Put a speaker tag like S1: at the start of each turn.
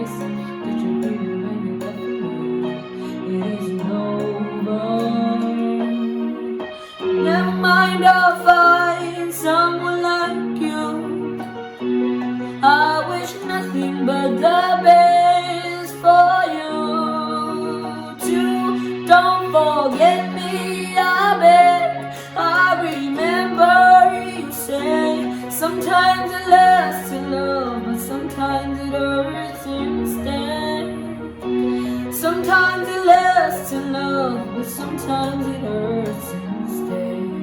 S1: face that you're breathing when you left me. It isn't over. Never mind, I'll find someone like you. I wish nothing but the best for you too. Don't forget me, I beg. I remember you say sometimes it lasts in love, but sometimes it hurts instead. Sometimes it lasts in love, but sometimes it hurts instead.